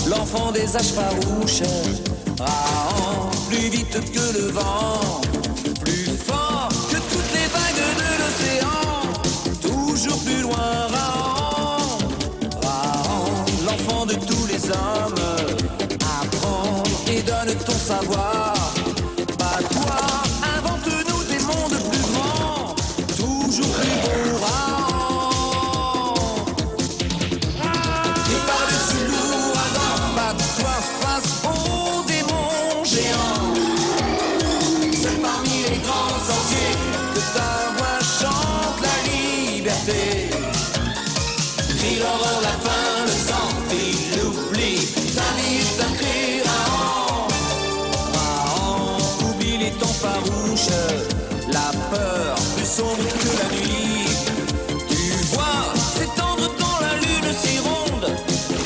L'enfant des âges farouches, Rahan, plus vite que le vent, plus fort que toutes les vagues de l'océan, toujours plus loin, Rahan, Rahan, l'enfant de tous les hommes, apprends et donne ton savoir, bats-toi, invente-nous des mondes plus grands, toujours plus beaux, Rahan. Il aura la faim, le sang, il l'oublie. Ta vie est un cri, Rahan. Rahan, oublie les temps farouches, la peur plus sombre que la nuit. Tu vois s'étendre dans la lune si ronde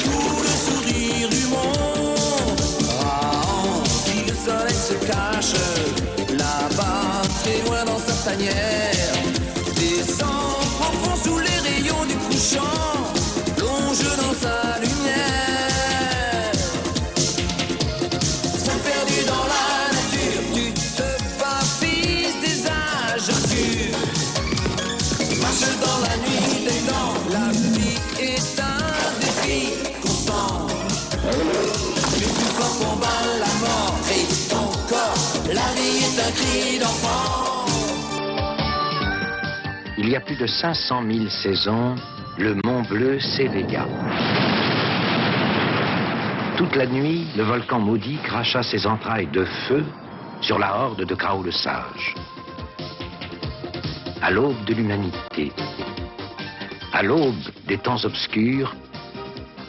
tout le sourire du monde. Rahan, si le soleil se cache là-bas, très loin dans sa tanière, descend profond sous les rayons du couchant, plonge dans sa lumière. Sans perdu dans la nature, tu te bats, fils des âges obscurs. Marche dans la nuit des temps, la vie est un défi constant. Le plus fort combat la mort et ton corps, la vie est un cri d'enfant. Il y a plus de 500 000 saisons, le Mont Bleu s'éveilla. Toute la nuit, le volcan maudit cracha ses entrailles de feu sur la horde de Krao le Sage. À l'aube de l'humanité, à l'aube des temps obscurs,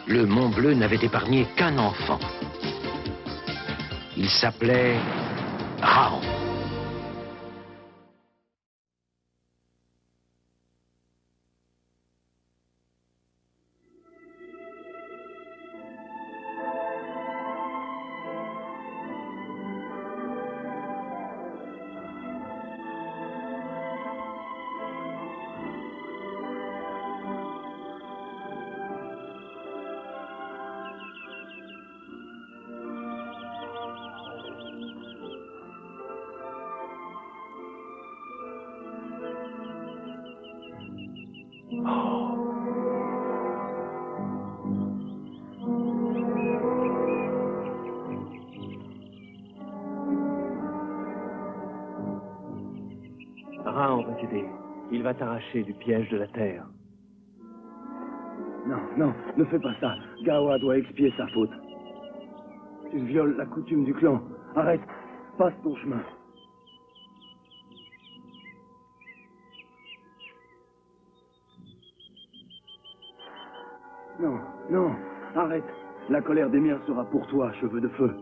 le Mont Bleu n'avait épargné qu'un enfant. Il s'appelait Rahan. Rahan va t'aider. Il va t'arracher du piège de la terre. Non, non, ne fais pas ça. Gaoa doit expier sa faute. Tu violes la coutume du clan. Arrête, passe ton chemin. Non, non, arrête. La colère des miens sera pour toi, cheveux de feu.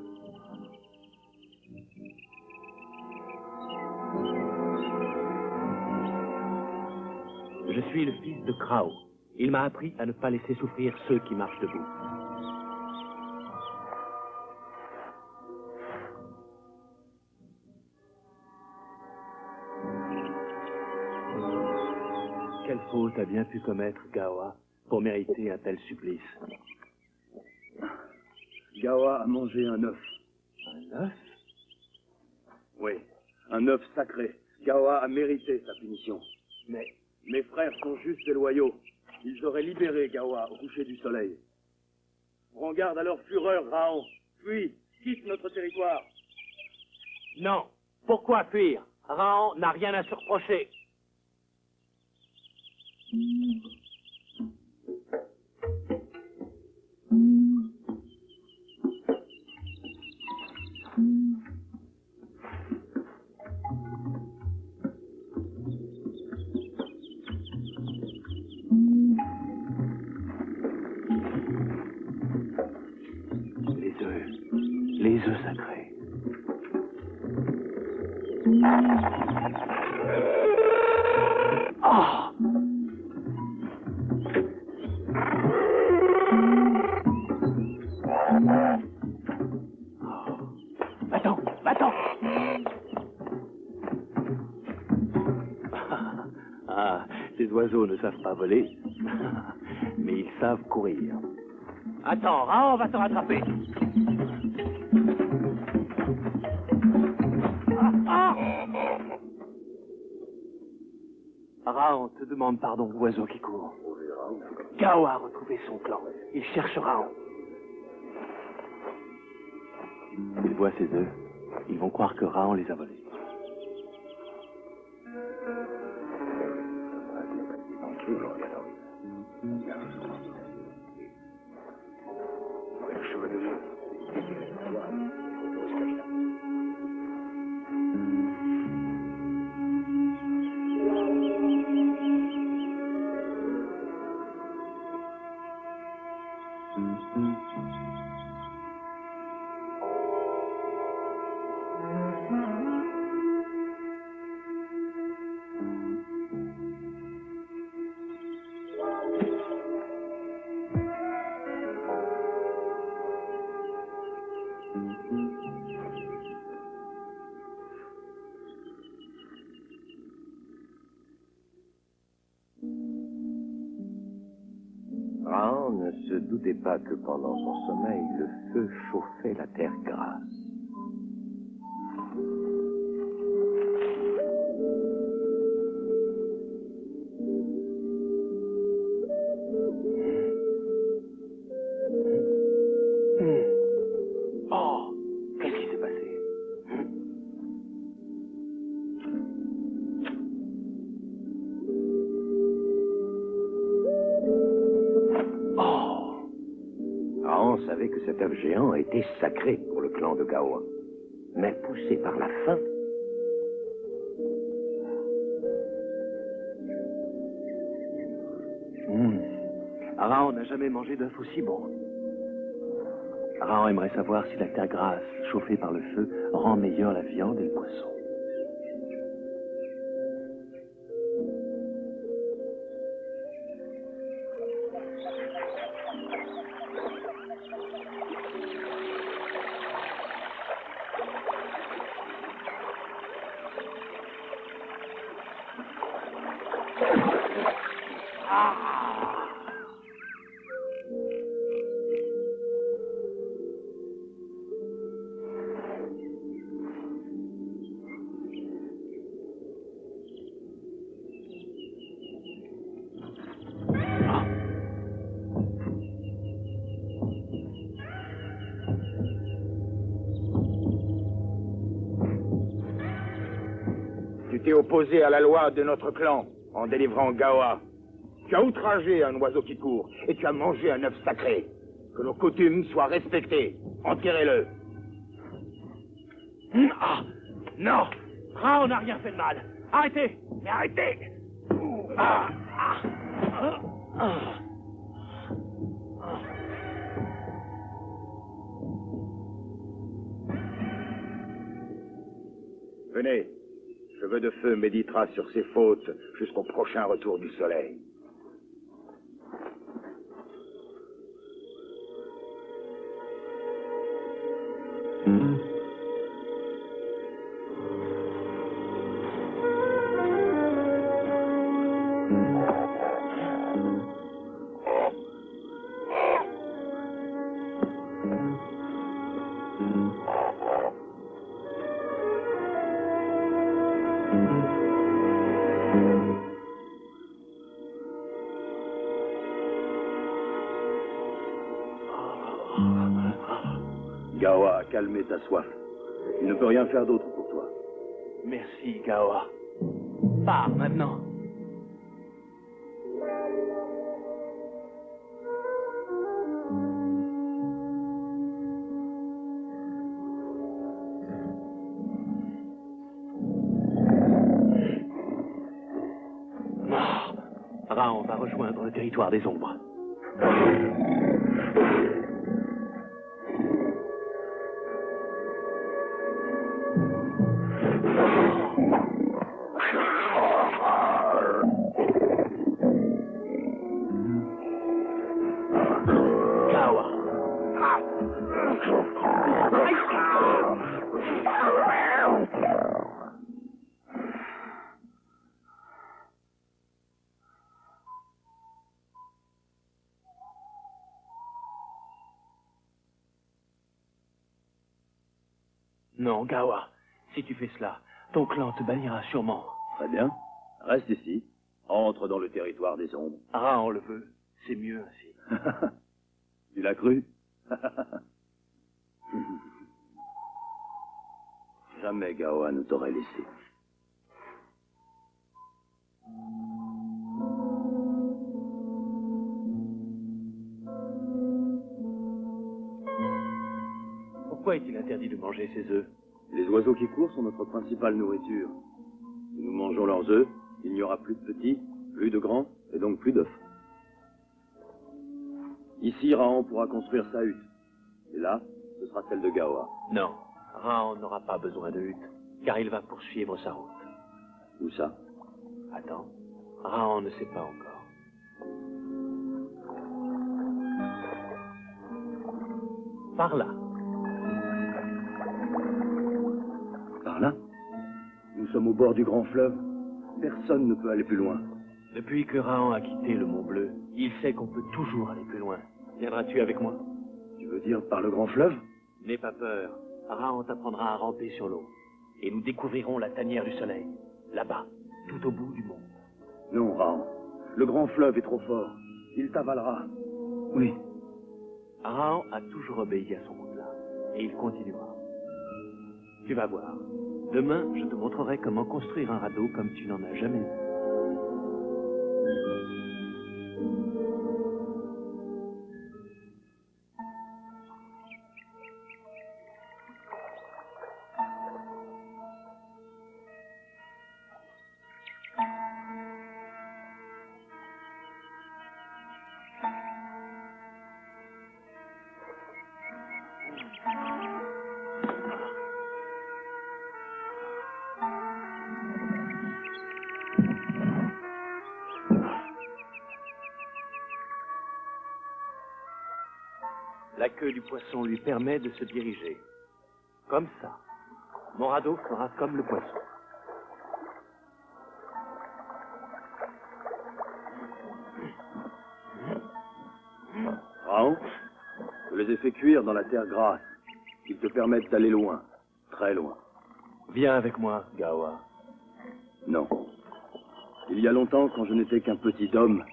Je suis le fils de Krao. Il m'a appris à ne pas laisser souffrir ceux qui marchent debout. Quelle faute a bien pu commettre Gaoa pour mériter un tel supplice? Gaoa a mangé un œuf. Un œuf? Oui, un œuf sacré. Gaoa a mérité sa punition. Mais mes frères sont justes et loyaux. Ils auraient libéré Gaoa au coucher du soleil. Prends garde à leur fureur, Rahan. Fuis, quitte notre territoire. non, pourquoi fuir? Rahan n'a rien à se reprocher. Les œufs sacrés. Ah! oiseaux ne savent pas voler, mais ils savent courir. Attends, Raon va te rattraper. Raon te demande pardon, oiseau qui court. Gao a retrouvé son clan. Il cherche Raon. Ils voient ses œufs. Ils vont croire que Raon les a volés. Raon ne se doutait pas que pendant son sommeil, le feu chauffait la terre grasse. Oh, qu'est-ce qui s'est passé? Raon savait que cet œuf géant était sacré pour le clan de Gao. Mais poussé par la faim, Raon n'a jamais mangé d'œuf aussi bon. Raon aimerait savoir si la terre grasse, chauffée par le feu, rend meilleure la viande et le poisson. Tu t'es opposé à la loi de notre clan en délivrant Gao. Tu as outragé un oiseau qui court et tu as mangé un œuf sacré. Que nos coutumes soient respectées. Enterrez-le. Ah, non, Raon n'a rien fait de mal. Arrêtez, mais arrêtez. Venez. Cheveux de feu méditera sur ses fautes jusqu'au prochain retour du soleil. Gao a calmé ta soif. Il ne peut rien faire d'autre pour toi. Merci, Gao. Pars maintenant. Raon va rejoindre le territoire des ombres. Non, Gawa, si tu fais cela, ton clan te bannira sûrement. Très bien. Reste ici. Entre dans le territoire des ombres. Ah, on le veut. C'est mieux ainsi. Tu l'as cru? Jamais Gawa ne t'aurait laissé. Pourquoi est-il interdit de manger ces œufs? Les oiseaux qui courent sont notre principale nourriture. Si nous mangeons leurs œufs, il n'y aura plus de petits, plus de grands, et donc plus d'œufs. Ici, Raon pourra construire sa hutte. Et là, ce sera celle de Gawa. Non, Raon n'aura pas besoin de hutte, car il va poursuivre sa route. Où ça? Attends, Raon ne sait pas encore. Par là. Par là? Nous sommes au bord du grand fleuve. Personne ne peut aller plus loin. Depuis que Raon a quitté le Mont Bleu, il sait qu'on peut toujours aller plus loin. Viendras-tu avec moi? Tu veux dire par le grand fleuve? N'aie pas peur. Raon t'apprendra à ramper sur l'eau. Et nous découvrirons la tanière du soleil. Là-bas, tout au bout du monde. Non, Raon. Le grand fleuve est trop fort. Il t'avalera. Oui. Raon a toujours obéi à son route-là. Et il continuera. Tu vas voir. Demain, je te montrerai comment construire un radeau comme tu n'en as jamais vu. La queue du poisson lui permet de se diriger. Comme ça. Mon radeau fera comme le poisson. Raon, je les ai fait cuire dans la terre grasse. Ils te permettent d'aller loin. Très loin. Viens avec moi, Gawa. Non. Il y a longtemps, quand je n'étais qu'un petit homme,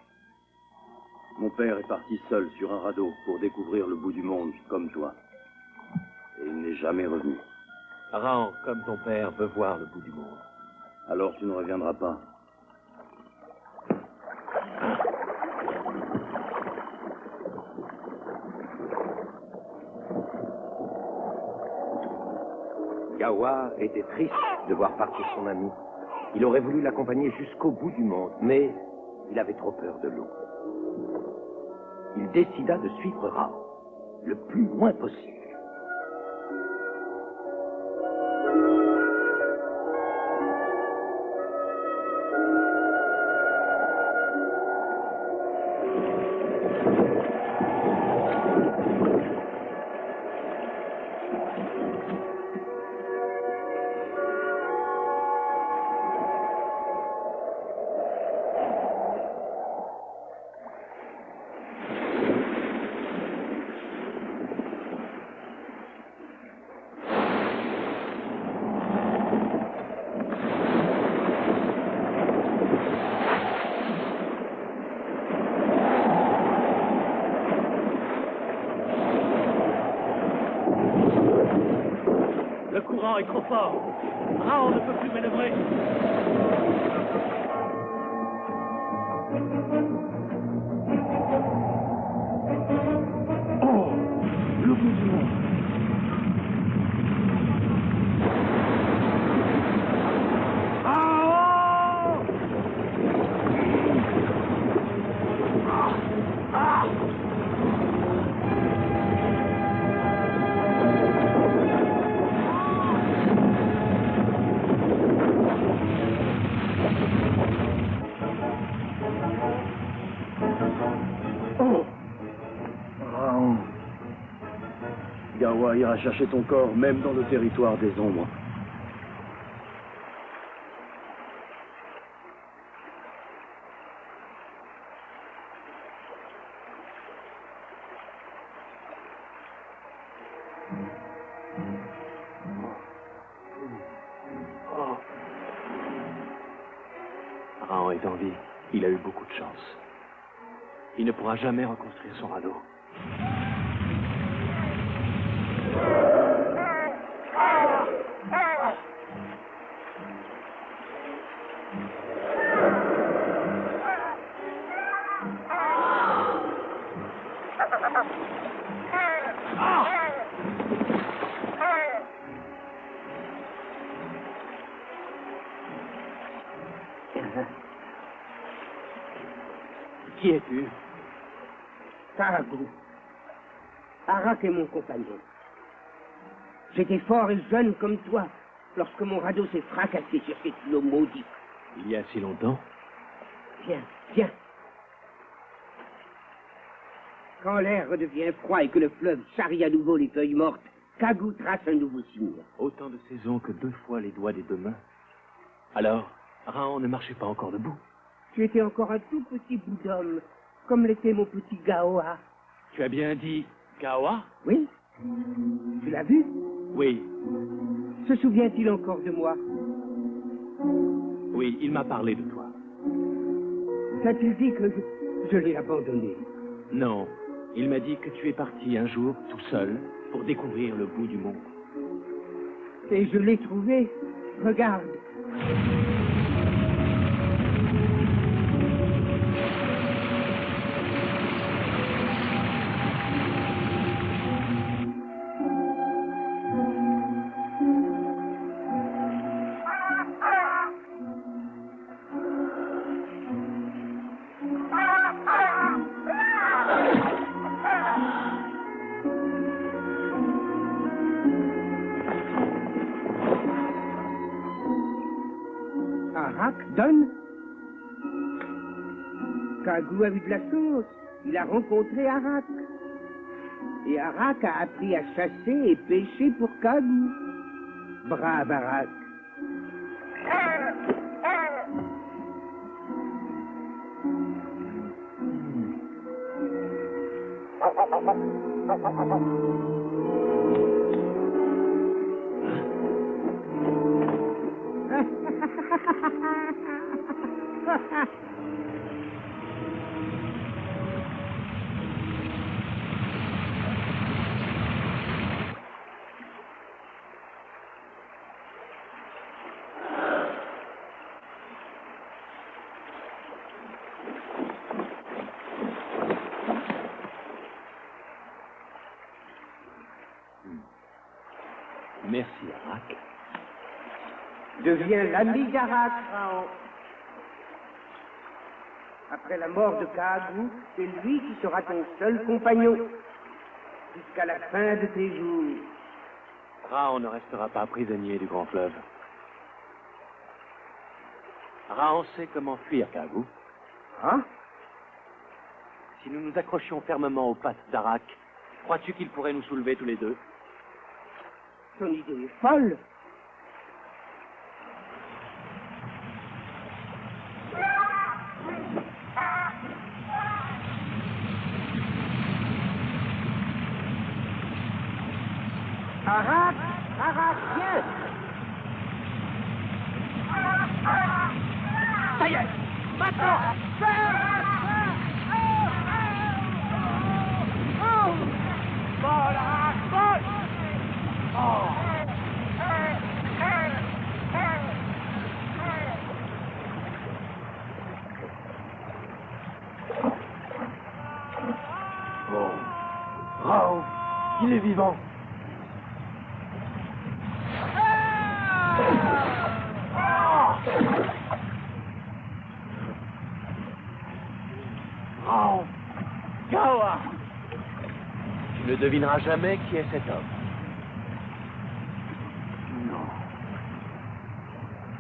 mon père est parti seul sur un radeau pour découvrir le bout du monde, comme toi. Et il n'est jamais revenu. Raon, comme ton père, veut voir le bout du monde. Alors tu ne reviendras pas. Gawa était triste de voir partir son ami. Il aurait voulu l'accompagner jusqu'au bout du monde, mais il avait trop peur de l'eau. Il décida de suivre Raon le plus loin possible. Le courant est trop fort. Raon ne peut plus manœuvrer. Oh, le bout du monde. Raon. Gawa ira chercher ton corps, même dans le territoire des ombres. est en vie, il a eu beaucoup de chance. Il ne pourra jamais reconstruire son radeau. Qui es-tu? Caragou. Arak est mon compagnon. J'étais fort et jeune comme toi lorsque mon radeau s'est fracassé sur cet îlot maudit. Il y a si longtemps? Viens, viens. Quand l'air redevient froid et que le fleuve charrie à nouveau les feuilles mortes, Kagou trace un nouveau signe. Autant de saisons que 2 fois les doigts des 2 mains. Alors, Raon ne marchait pas encore debout. Tu étais encore un tout petit bout d'homme, comme l'était mon petit Gaoa. Tu as bien dit Gaoa? Oui. Tu l'as vu? Oui, Se souvient-il encore de moi? oui, il m'a parlé de toi. T'a-t-il dit que je l'ai abandonné? Non, il m'a dit que tu es parti un jour, tout seul, pour découvrir le bout du monde. Et je l'ai trouvé. Regarde. Arak donne. Kagou a eu de la chance. Il a rencontré Arak. Et Arak a appris à chasser et pêcher pour Kagou. Brave Arak. Merci, Arak. Deviens l'ami d'Arak, Raon. Après la mort de Kagou, c'est lui qui sera ton seul compagnon. Jusqu'à la fin de tes jours. Raon ne restera pas prisonnier du grand fleuve. Raon sait comment fuir Kagou. Hein? Si nous nous accrochions fermement aux pattes d'Arak, crois-tu qu'il pourrait nous soulever tous les deux? Ton idée est folle. Arak, Arak, viens. Ça y est, maintenant. Vol, Arak, vol. Bon. Raon, il est vivant. Raon, Gaoa. Tu ne devineras jamais qui est cet homme. Non.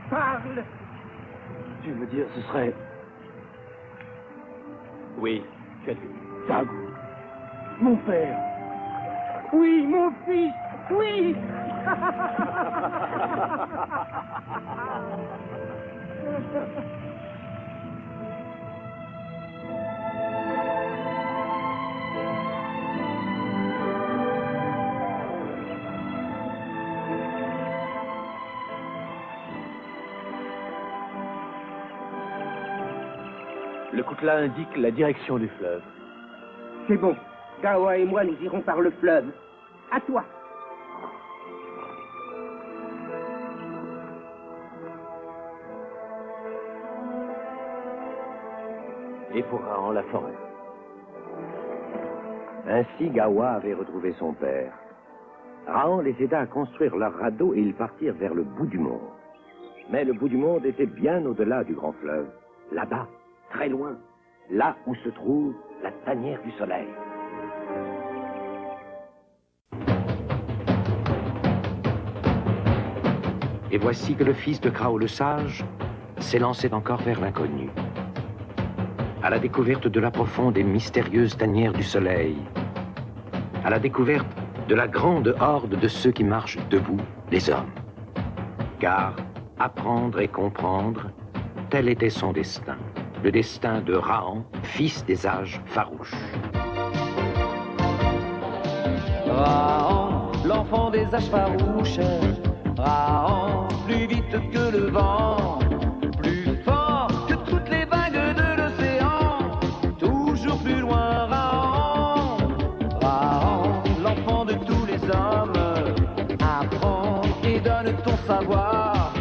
Parle. Tu veux dire, ce serait... Oui, tu as dit. Kagou. Mon père. Oui, mon fils, oui. Le coutelas indique la direction du fleuve. C'est bon. Gawa et moi, nous irons par le fleuve. À toi. Et pour Rahan, la forêt. Ainsi, Gawa avait retrouvé son père. Rahan les aida à construire leur radeau et ils partirent vers le bout du monde. Mais le bout du monde était bien au-delà du grand fleuve. Là-bas, très loin, là où se trouve la tanière du soleil. Et voici que le fils de Krao le sage s'élançait encore vers l'inconnu, à la découverte de la profonde et mystérieuse tanière du soleil, à la découverte de la grande horde de ceux qui marchent debout, les hommes. Car apprendre et comprendre, tel était son destin, le destin de Rahan, fils des âges farouches. Rahan, l'enfant des âges farouches, Rahan, plus vite que le vent, plus fort que toutes les vagues de l'océan, toujours plus loin Rahan, Rahan, l'enfant de tous les hommes, apprends et donne ton savoir,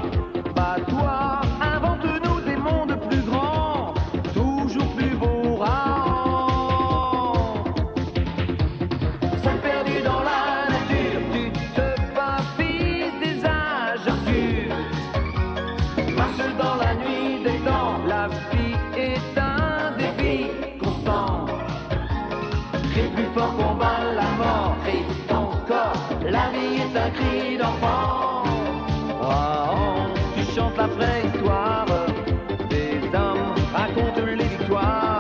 bats-toi, invente-nous des mondes plus grands, toujours plus beaux Rahan. Seul perdu dans la nature, tu te bats, fils des âges futurs. Marche dans la nuit des temps, la vie est un défi constant. Crie plus fort, combat la mort, crie ton corps, la vie est un cri d'enfant. Rahan, tu chantes la préhistoire, des hommes racontent les victoires.